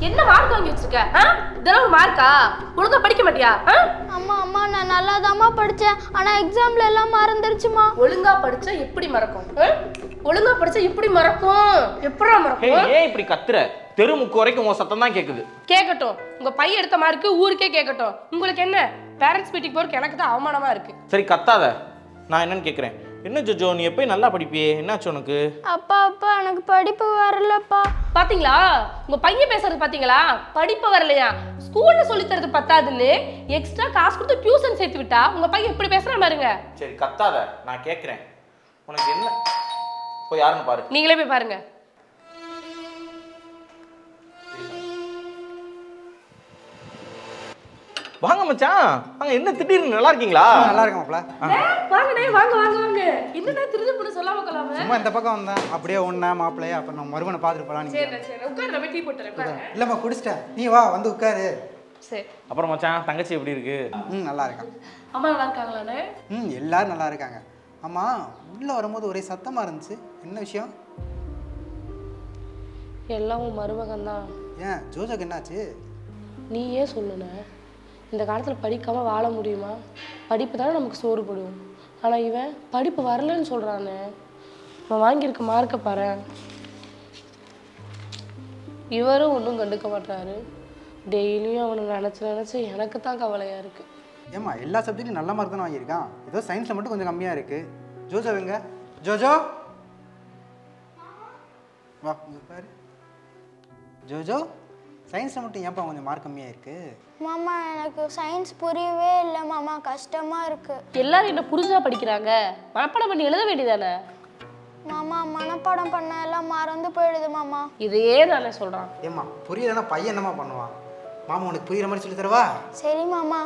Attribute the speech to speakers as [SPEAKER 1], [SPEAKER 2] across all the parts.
[SPEAKER 1] என்ன மார்க் வாங்கி வச்சிருக்க? இதெல்லாம் ஒரு மார்க்கா? ஒழுங்கா படிக்க மாட்டியா?
[SPEAKER 2] அம்மா அம்மா நான் நல்லாதாம்மா படிச்சேன். ஆனா எக்ஸாம்ல எல்லாம் மறந்துருச்சுமா.
[SPEAKER 1] ஒழுங்கா படிச்சா எப்படி மறக்கும்? ஒழுங்கா படிச்சா எப்படி மறக்கும்? எப்படா மறக்கும்?
[SPEAKER 3] ஏன் இப்படி கத்துற? தெருமுக்கு வரைக்கும் உன் சத்தம் தான் கேக்குது.
[SPEAKER 1] கேட்கட்டும். உங்க பையன் எடுத்த மார்க்கு ஊருக்கே கேட்கட்டும். உங்களுக்கு என்ன? பேரண்ட்ஸ் மீட்டிங் போறதுக்கு எனக்கு தான் அவமானமா இருக்கு.
[SPEAKER 3] சரி கத்தாத. நான் என்னன்னு கேக்குறேன். என்ன ஜோஜோ நீ எப்பயும் நல்லா படிப்பியே, என்னாச்சு உனக்கு?
[SPEAKER 2] அப்பா அப்பா எனக்கு படிப்பு வரலப்பா.
[SPEAKER 1] பாத்தீங்களா உங்க பையன் பேசுறது? பாத்தீங்களா படிப்பு வரலையா? ஸ்கூல்ல சொல்லி தரது பத்தாதுன்னு எக்ஸ்ட்ரா காசு கொடுத்து டியூஷன் சேர்த்து விட்டா உங்க பையன் எப்படி பேசுறான் பாருங்க.
[SPEAKER 3] சரி கத்தாத, நான் கேக்குறேன். உனக்கு என்ன? போய் யாருன்னு பாரு.
[SPEAKER 1] நீங்களே போய் பாருங்க.
[SPEAKER 3] வாங்க மச்சான், வாங்க. என்ன திடீர்னு நல்லா இருக்கீங்களா?
[SPEAKER 4] நல்லா இருக்கேன் மாப்ள.
[SPEAKER 1] வாங்கடே வாங்க வாங்க வாங்க. என்னடா திருது புடி சொல்லாம கொள்ளாம?
[SPEAKER 4] சும்மா இந்த பக்கம் வந்தேன். அப்படியே ஒண்ணா மாப்ளையா அப்ப நம்ம மறுவனை பாத்துட்டு போலாம். நீங்க
[SPEAKER 1] சரி சரி உட்காரு, நான் டீ போட்டுறேன். உட்காரு.
[SPEAKER 4] இல்லம்மா குடிச்சிட்டேன். நீ வா வந்து உட்காரு.
[SPEAKER 1] சரி.
[SPEAKER 3] அப்புறம் மச்சான் தங்கச்சி எப்படி இருக்கு?
[SPEAKER 4] நல்லா இருக்கேன்.
[SPEAKER 1] அம்மா நல்லா இருக்காங்களானே?
[SPEAKER 4] எல்லாரும் நல்லா இருக்காங்க. ஆமா உள்ள வரும்போது ஒரே சத்தமா இருந்துச்சு. என்ன விஷயம்?
[SPEAKER 1] எல்லாம் உன் மருமகன் தான்.
[SPEAKER 4] ஏன் ஜோஜோக்கு என்னாச்சு?
[SPEAKER 1] நீயே சொல்லுன. இந்த காலத்தில் படிக்காமல் வாழ முடியுமா? படிப்பு தானே நமக்கு சோறு போடுவோம். ஆனால் இவன் படிப்பு வரலன்னு சொல்கிறானே. அவன் வாங்கியிருக்க மார்க்கை பாரு. இவரும் ஒன்றும் கண்டுக்க மாட்டாரு. டெய்லியும் அவனை நினச்சி எனக்கு தான் கவலையாக இருக்குது.
[SPEAKER 4] ஏம்மா எல்லா சப்ஜெக்ட்லையும் நல்ல மார்க் தானே வாங்கியிருக்கான். ஏதோ சயின்ஸில் மட்டும் கொஞ்சம் கம்மியாக இருக்கு. ஜோஜோ எங்க? ஜோஜோ வா பாரு. ஜோஜோ சயின்ஸில் மட்டும் ஏன்ப்பா கொஞ்சம் மார்க் கம்மியாக இருக்கு?
[SPEAKER 2] மாமா எனக்கு சயின்ஸ் புரியவே இல்லை மாமா, கஷ்டமா இருக்கு.
[SPEAKER 1] எல்லாரும் என்ன புரிஞ்சா படிக்கிறாங்க? மனப்பாடம் பண்ணி எழுத வேண்டியதானே?
[SPEAKER 2] மாமா மனப்பாடம் பண்ண எல்லாம் மறந்து போயிடுது மாமா.
[SPEAKER 1] இதையே நானே சொல்கிறான்.
[SPEAKER 4] ஏம்மா புரியலன்னா பையன் என்னம்மா பண்ணுவான்? மாமா உனக்கு புரியுற மாதிரி சொல்லி தரவா?
[SPEAKER 2] சரி மாமா.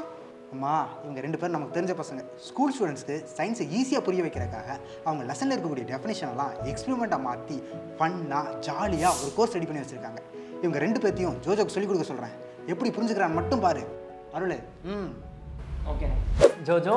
[SPEAKER 4] அம்மா இவங்க ரெண்டு பேரும் நமக்கு தெரிஞ்ச பசங்க. ஸ்கூல் ஸ்டூடெண்ட்ஸ்க்கு சயின்ஸை ஈஸியாக புரிய வைக்கிறதுக்காக அவங்க லெசனில் இருக்கக்கூடிய டெஃபினேஷன்லாம் எக்ஸ்பெரிமெண்ட்டாக மாற்றி ஃபன்னாக ஜாலியாக ஒரு கோர்ஸ் ரெடி பண்ணி வச்சுருக்காங்க. இவங்க ரெண்டு பேர்த்தையும் ஜோஜோக்கு சொல்லிக் கொடுக்க சொல்கிறேன். எப்படி புரிஞ்சுக்கிறான்னு மட்டும் பாரு. அருள்.
[SPEAKER 5] ஓகே ஜோஜோ,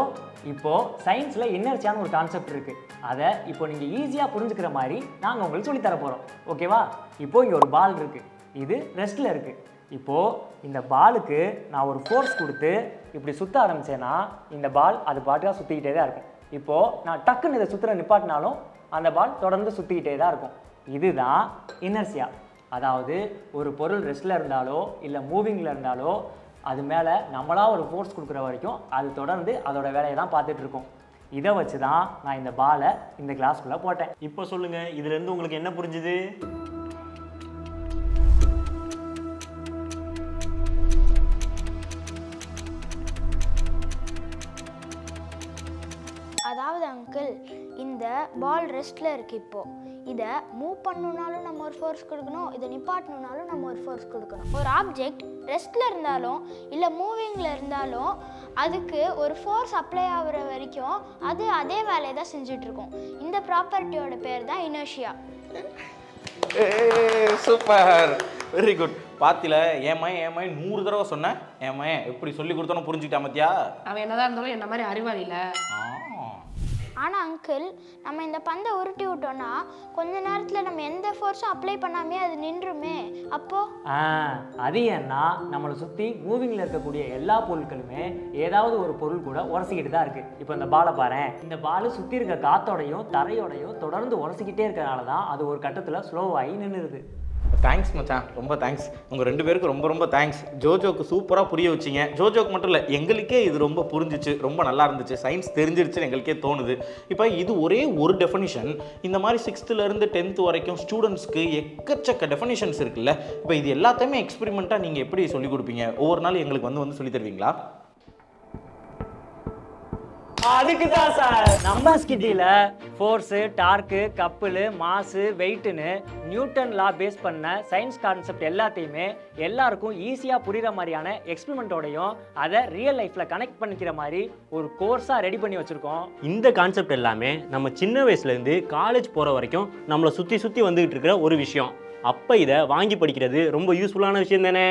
[SPEAKER 5] இப்போது சயின்ஸில் இன்னர்சியான்னு ஒரு கான்செப்ட் இருக்குது. அதை இப்போ நீங்கள் ஈஸியாக புரிஞ்சுக்கிற மாதிரி நாங்கள் உங்களுக்கு சொல்லித்தர போகிறோம். ஓகேவா? இப்போது இங்கே ஒரு பால் இருக்குது. இது ரெஸ்ட்டில் இருக்குது. இப்போது இந்த பாலுக்கு நான் ஒரு ஃபோர்ஸ் கொடுத்து இப்படி சுற்ற ஆரம்பித்தேன்னா இந்த பால் அது பாட்டுக்காக சுற்றிக்கிட்டே தான் இருக்கும். இப்போது நான் டக்குன்னு இதை சுற்றுற நிப்பாட்டினாலும் அந்த பால் தொடர்ந்து சுற்றிக்கிட்டே தான் இருக்கும். இதுதான் இன்னர்சியா. அதாவது ஒரு பொருள் ரெஸ்ட்டில் இருந்தாலோ இல்லை மூவிங்கில் இருந்தாலோ அது மேலே நம்மளாக ஒரு ஃபோர்ஸ் கொடுக்குற வரைக்கும் அது தொடர்ந்து அதோட வேலையை தான் பார்த்துட்டு இருக்கும். இதை வச்சு தான் நான் இந்த பாலை இந்த கிளாஸ்க்குள்ளே போட்டேன்.
[SPEAKER 6] இப்போ சொல்லுங்கள், இதுலேருந்து உங்களுக்கு என்ன புரிஞ்சுது?
[SPEAKER 2] அதாவது அங்கிள், இந்த பால் ரெஸ்ட்டில் இருக்குது. இப்போது இதை மூவ் பண்ணணுன்னாலும் நம்ம ஒரு ஃபோர்ஸ் கொடுக்கணும், இதை நிப்பாட்டணுன்னாலும் நம்ம ஒரு ஃபோர்ஸ் கொடுக்கணும். ஒரு ஆப்ஜெக்ட் ரெஸ்ட்டில் இருந்தாலும் இல்லை மூவிங்கில் இருந்தாலும் அதுக்கு ஒரு ஃபோர்ஸ் அப்ளை ஆகிற வரைக்கும் அது அதே வேலையை தான் செஞ்சிட்ருக்கோம். இந்த ப்ராப்பர்ட்டியோட பேர் தான் இனர்ஷியா.
[SPEAKER 3] Super, very good. பாத்தில ஏமாய் 100 தடவை சொன்னேன். ஏமாய் எப்படி சொல்லி கொடுத்தோன்னு புரிஞ்சுக்கிட்டா மத்தியா?
[SPEAKER 1] அவன் என்னதான் இருந்தாலும் என்ன மாதிரி அறிவாளி இல்லை.
[SPEAKER 2] ஆனால் அங்கிள், நம்ம இந்த பந்தை உருட்டி விட்டோன்னா கொஞ்ச நேரத்தில் நம்ம எந்த ஃபோர்ஸும் அப்ளை பண்ணாமே அது நின்றுமே. அப்போது
[SPEAKER 5] அது ஏன்னா நம்மளை சுற்றி மூவிங்கில் இருக்கக்கூடிய எல்லா பொருட்களுமே ஏதாவது ஒரு பொருள் கூட உரசிக்கிட்டு தான் இருக்குது. இப்போ இந்த பாலை பாரு. இந்த பால் சுற்றி இருக்க காத்தோடையும் தரையோடையும் தொடர்ந்து உரசிக்கிட்டே இருக்கிறனால தான் அது ஒரு கட்டத்தில் ஸ்லோவாகி நின்றுடுது.
[SPEAKER 3] தேங்க்ஸ் மச்சான், ரொம்ப தேங்க்ஸ். உங்கள் ரெண்டு பேருக்கு ரொம்ப ரொம்ப தேங்க்ஸ். ஜோஜோக்கு சூப்பராக புரிய வச்சிங்க. ஜோஜோக்கு மட்டும் இல்லை, எங்களுக்கே இது ரொம்ப புரிஞ்சிச்சு, ரொம்ப நல்லா இருந்துச்சு. சயின்ஸ் தெரிஞ்சிருச்சுன்னு எங்களுக்கே தோணுது. இப்போ இது ஒரே ஒரு டெஃபினிஷன். இந்த மாதிரி 6th-லேருந்து 10th வரைக்கும் ஸ்டூடெண்ட்ஸ்க்கு எக்கச்சக்க டெஃபினிஷன்ஸ் இருக்குல்ல. இப்போ இது எல்லாத்தையுமே எக்ஸ்பெரிமெண்ட்டாக நீங்கள் எப்படி சொல்லிக் கொடுப்பீங்க? ஒவ்வொரு நாள் எங்களுக்கு வந்து சொல்லி தருவீங்களா?
[SPEAKER 5] அதுக்கு தான் சார் நம்ம ஸ்கிட்டியில் ஃபோர்ஸு, டார்க்கு, கப்புலு, மாசு, வெயிட்டுன்னு நியூட்டன் லா பேஸ் பண்ண சயின்ஸ் கான்செப்ட் எல்லாத்தையுமே எல்லாருக்கும் ஈஸியாக புரிகிற மாதிரியான எக்ஸ்பெரிமெண்ட்டோடையும் அதை ரியல் லைஃப்பில் கனெக்ட் பண்ணிக்கிற மாதிரி ஒரு கோர்ஸாக ரெடி பண்ணி வச்சுருக்கோம்.
[SPEAKER 6] இந்த கான்செப்ட் எல்லாமே நம்ம சின்ன வயசுலேருந்து காலேஜ் போகிற வரைக்கும் நம்மளை சுற்றி வந்துக்கிட்டு இருக்கிற ஒரு விஷயம். அப்போ இதை வாங்கி படிக்கிறது ரொம்ப யூஸ்ஃபுல்லான விஷயம் தானே?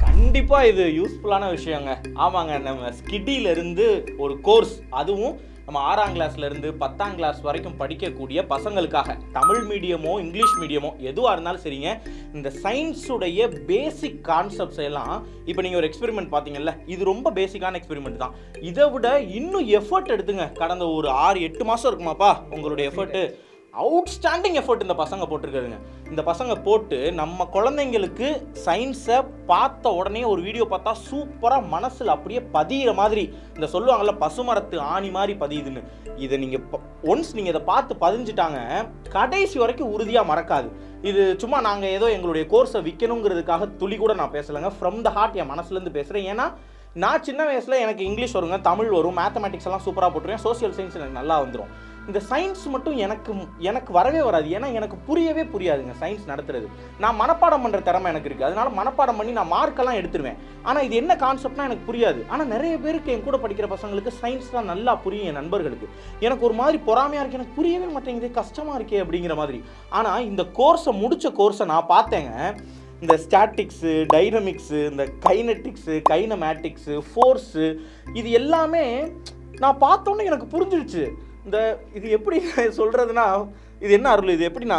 [SPEAKER 3] கண்டிப்பாக இது யூஸ்ஃபுல்லான விஷயங்க. ஆமாங்க, நம்ம ஸ்கிட்டியிலேருந்து ஒரு கோர்ஸ், அதுவும் நம்ம 6ஆம் கிளாஸ்லேருந்து 10ஆம் கிளாஸ் வரைக்கும் படிக்கக்கூடிய பசங்களுக்காக தமிழ் மீடியமோ இங்கிலீஷ் மீடியமோ எதுவாக இருந்தாலும் சரிங்க, இந்த சயின்ஸுடைய பேசிக் கான்செப்ட்ஸ் எல்லாம் இப்போ நீங்கள் ஒரு எக்ஸ்பெரிமெண்ட் பார்த்தீங்கல்ல, இது ரொம்ப பேசிக்கான எக்ஸ்பெரிமெண்ட் தான். இதை விட இன்னும் எஃபர்ட் எடுத்துங்க. கடந்த ஒரு 6-8 மாதம் இருக்குமாப்பா உங்களுடைய எஃபர்ட்டு, அவுட்ஸ்டாண்டிங் எஃபர்ட் இந்த பசங்க போட்டிருக்காருங்க. இந்த பசங்க போட்டு நம்ம குழந்தைங்களுக்கு சயின்ஸை பார்த்த உடனே ஒரு வீடியோ பார்த்தா சூப்பராக மனசில் அப்படியே பதிகிற மாதிரி, இந்த சொல்லுவாங்கள்ல பசுமரத்து ஆணி மாதிரி பதியுதுன்னு, இதை நீங்கள் ஒன்ஸ் நீங்கள் இதை பார்த்து பதிஞ்சிட்டாங்க கடைசி வரைக்கும் உறுதியாக மறக்காது. இது சும்மா நாங்கள் ஏதோ எங்களுடைய கோர்ஸை விற்கணுங்கிறதுக்காக துளி கூட நான் பேசலைங்க. ஃப்ரம் த ஹார்ட் என் மனசுலேருந்து பேசுகிறேன். ஏன்னா நான் சின்ன வயசில் எனக்கு இங்கிலீஷ் வருங்க, தமிழ் வரும், மேத்தமெட்டிக்ஸ் எல்லாம் சூப்பராக போட்டுருவேன், சோசியல் சயின்ஸ் எனக்கு நல்லா வந்துடும். இந்த சயின்ஸ் மட்டும் எனக்கு வரவே வராது. ஏன்னா எனக்கு புரியவே புரியாதுங்க சயின்ஸ் நடத்துறது. நான் மனப்பாடம் பண்ணுற திறமை எனக்கு இருக்குது, அதனால மனப்பாடம் பண்ணி நான் மார்க்கெல்லாம் எடுத்துருவேன். ஆனால் இது என்ன கான்செப்ட்னா எனக்கு புரியாது. ஆனால் நிறைய பேருக்கு என் கூட படிக்கிற பசங்களுக்கு சயின்ஸ் தான் நல்லா புரியும். என் நண்பர்களுக்கு எனக்கு ஒரு மாதிரி பொறாமையாக இருக்குது, எனக்கு புரியவே மாட்டேங்குது, கஷ்டமாக இருக்கே அப்படிங்கிற மாதிரி. ஆனால் இந்த கோர்ஸை முடித்த கோர்ஸை நான் பார்த்தேங்க, இந்த ஸ்டாட்டிக்ஸு, டைனமிக்ஸு, இந்த கைனட்டிக்ஸு, கைனமேட்டிக்ஸு, ஃபோர்ஸு, இது எல்லாமே நான் பார்த்தோன்னே எனக்கு புரிஞ்சிடுச்சு. இது எப்படி சொல்கிறதுனா, இது என்ன அருள், இது எப்படின்னா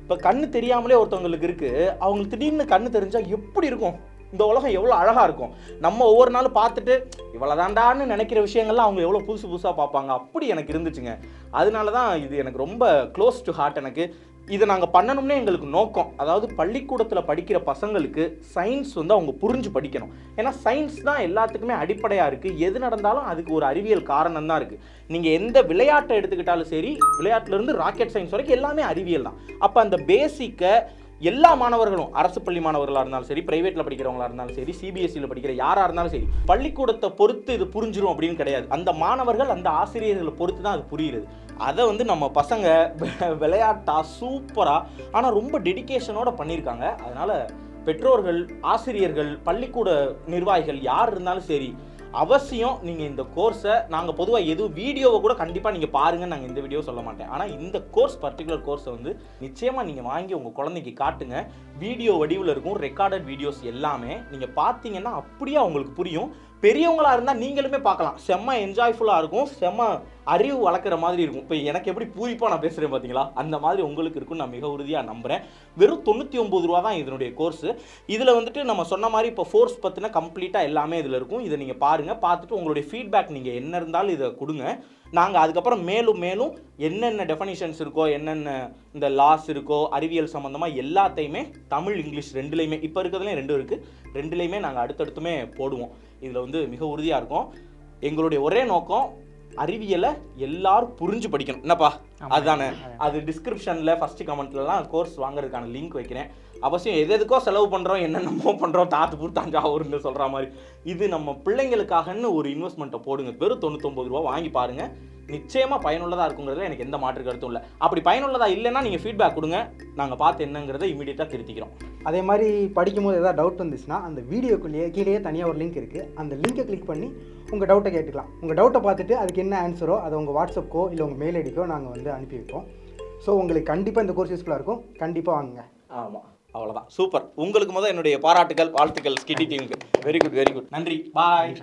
[SPEAKER 3] இப்போ கண்ணு தெரியாமலே ஒருத்தவங்களுக்கு இருக்குது, அவங்களுக்கு திடீர்னு கண்ணு தெரிஞ்சால் எப்படி இருக்கும், இந்த உலகம் எவ்வளோ அழகாக இருக்கும். நம்ம ஒவ்வொரு நாளும் பார்த்துட்டு இவ்வளோதாண்டான்னு நினைக்கிற விஷயங்கள்லாம் அவங்க எவ்வளோ புதுசு புதுசாக பார்ப்பாங்க. அப்படி எனக்கு இருந்துச்சுங்க. அதனால தான் இது எனக்கு ரொம்ப க்ளோஸ் டு ஹார்ட். எனக்கு இதை நாங்கள் பண்ணணும்னே எங்களுக்கு நோக்கம். அதாவது பள்ளிக்கூடத்தில் படிக்கிற பசங்களுக்கு சயின்ஸ் அவங்க புரிஞ்சு படிக்கணும். ஏன்னா சயின்ஸ் தான் எல்லாத்துக்குமே அடிப்படையாக இருக்குது. எது நடந்தாலும் அதுக்கு ஒரு அறிவியல் காரணம் தான் இருக்குது. நீங்கள் எந்த விளையாட்டை எடுத்துக்கிட்டாலும் சரி, விளையாட்டுலேருந்து ராக்கெட் சயின்ஸ் வரைக்கும் எல்லாமே அறிவியல் தான். அப்போ அந்த பேசிக்கை எல்லா மாணவர்களும், அரசு பள்ளி மாணவர்களாக இருந்தாலும் சரி, பிரைவேட்டில் படிக்கிறவங்களா இருந்தாலும் சரி, சிபிஎஸ்சியில் படிக்கிற யாராக இருந்தாலும் சரி, பள்ளிக்கூடத்தை பொறுத்து இது புரிஞ்சிடும் அப்படின்னு கிடையாது. அந்த மாணவர்கள் அந்த ஆசிரியர்களை பொறுத்து தான் அது புரியுறது. அதை நம்ம பசங்க விளையாட்டா சூப்பராக ஆனால் ரொம்ப டெடிகேஷனோட பண்ணியிருக்காங்க. அதனால் பெற்றோர்கள், ஆசிரியர்கள், பள்ளிக்கூட நிர்வாகிகள் யார் இருந்தாலும் சரி, அவசியம் நீங்கள் இந்த கோர்ஸை, நாங்கள் பொதுவாக எதுவும் வீடியோவை கூட கண்டிப்பாக நீங்கள் பாருங்கள், நாங்கள் இந்த வீடியோ சொல்ல மாட்டேன். ஆனால் இந்த கோர்ஸ், பர்டிகுலர் கோர்ஸை நிச்சயமாக நீங்கள் வாங்கி உங்கள் குழந்தைக்கு காட்டுங்க. வீடியோ வடிவில் இருக்கும், ரெக்கார்டட் வீடியோஸ் எல்லாமே நீங்கள் பார்த்தீங்கன்னா அப்படியே அவங்களுக்கு புரியும். பெரியவங்களாக இருந்தால் நீங்களுமே பார்க்கலாம், செம்ம என்ஜாய்ஃபுல்லாக இருக்கும், செம்ம அறிவு வளர்க்குற மாதிரி இருக்கும். இப்போ எனக்கு எப்படி பூரிப்பாக நான் பேசுகிறேன் பார்த்தீங்களா, அந்த மாதிரி உங்களுக்கு இருக்குன்னு நான் மிக உறுதியாக நம்புகிறேன். வெறும் 99 ரூபா தான் இதனுடைய கோர்ஸு. இதில் நம்ம சொன்ன மாதிரி இப்போ ஃபோர்ஸ் பற்றின கம்ப்ளீட்டாக எல்லாமே இதில் இருக்கும். இதை நீங்கள் பாருங்கள், பார்த்துட்டு உங்களுடைய ஃபீட்பேக் நீங்கள் என்ன இருந்தாலும் இதை கொடுங்க. நாங்கள் அதுக்கப்புறம் மேலும் மேலும் என்னென்ன டெஃபனிஷன்ஸ் இருக்கோ, என்னென்ன இந்த லாஸ் இருக்கோ, அறிவியல் சம்மந்தமாக எல்லாத்தையுமே தமிழ், இங்கிலீஷ் ரெண்டுலேயுமே, இப்போ இருக்கிறதுலேயும் 2 இருக்குது, ரெண்டுலேயுமே நாங்கள் அடுத்தடுத்துமே போடுவோம். இதில் மிக உறுதியாக இருக்கும். எங்களுடைய ஒரே நோக்கம் அறிவியலை எல்லாரும் புரிஞ்சு படிக்கணும். என்னப்பா அதுதானே? அது டிஸ்கிரிப்ஷனில் ஃபஸ்ட்டு கமெண்ட்லலாம் கோர்ஸ் வாங்குறதுக்கான லிங்க் வைக்கிறேன். அவசியம் எதுக்கோ செலவு பண்ணுறோம், என்னென்னமோ பண்ணுறோம், தாத்துப்பூர் தஞ்சாவூர்னு சொல்கிற மாதிரி, இது நம்ம பிள்ளைங்களுக்காகன்னு ஒரு இன்வெஸ்ட்மெண்ட்டை போடுங்க. வெறும் 99 ரூபா வாங்கி பாருங்கள். நிச்சயமாக பயனுள்ளதாக இருக்குங்கிறதுல எனக்கு எந்த மாற்று கருத்தும் இல்லை. அப்படி பயனுள்ளதாக இல்லைன்னா நீங்கள் ஃபீட்பேக் கொடுங்க, நாங்கள் பார்த்து என்னங்கிறத இமீடியட்டாக திருத்திக்கிறோம்.
[SPEAKER 4] அதே மாதிரி படிக்கும்போது ஏதாவது டவுட் வந்துச்சுன்னா அந்த வீடியோக்குள்ளேயே கீழே தனியாக ஒரு லிங்க் இருக்குது, அந்த லிங்கை கிளிக் பண்ணி உங்கள் டவுட்டை கேட்டுக்கலாம். உங்கள் டவுட்டை பார்த்துட்டு அதுக்கு என்ன ஆன்சரோ அதை உங்கள் வாட்ஸ்அப்க்கோ இல்லை உங்கள் மெயில் ஐடிக்கோ நாங்கள் அனுப்பி வைப்போம். ஸோ உங்களுக்கு கண்டிப்பாக இந்த கோர்ஸ் யூஸ்ஃபுல்லாக இருக்கும், கண்டிப்பாக வாங்குங்க.
[SPEAKER 3] ஆமாம், அவ்வளோதான். சூப்பர். உங்களுக்கு என்னுடைய பாராட்டுகள், வாழ்த்துக்கள் ஸ்கிட்டி டீமுக்கு. Very good, very good. நன்றி. பாய்.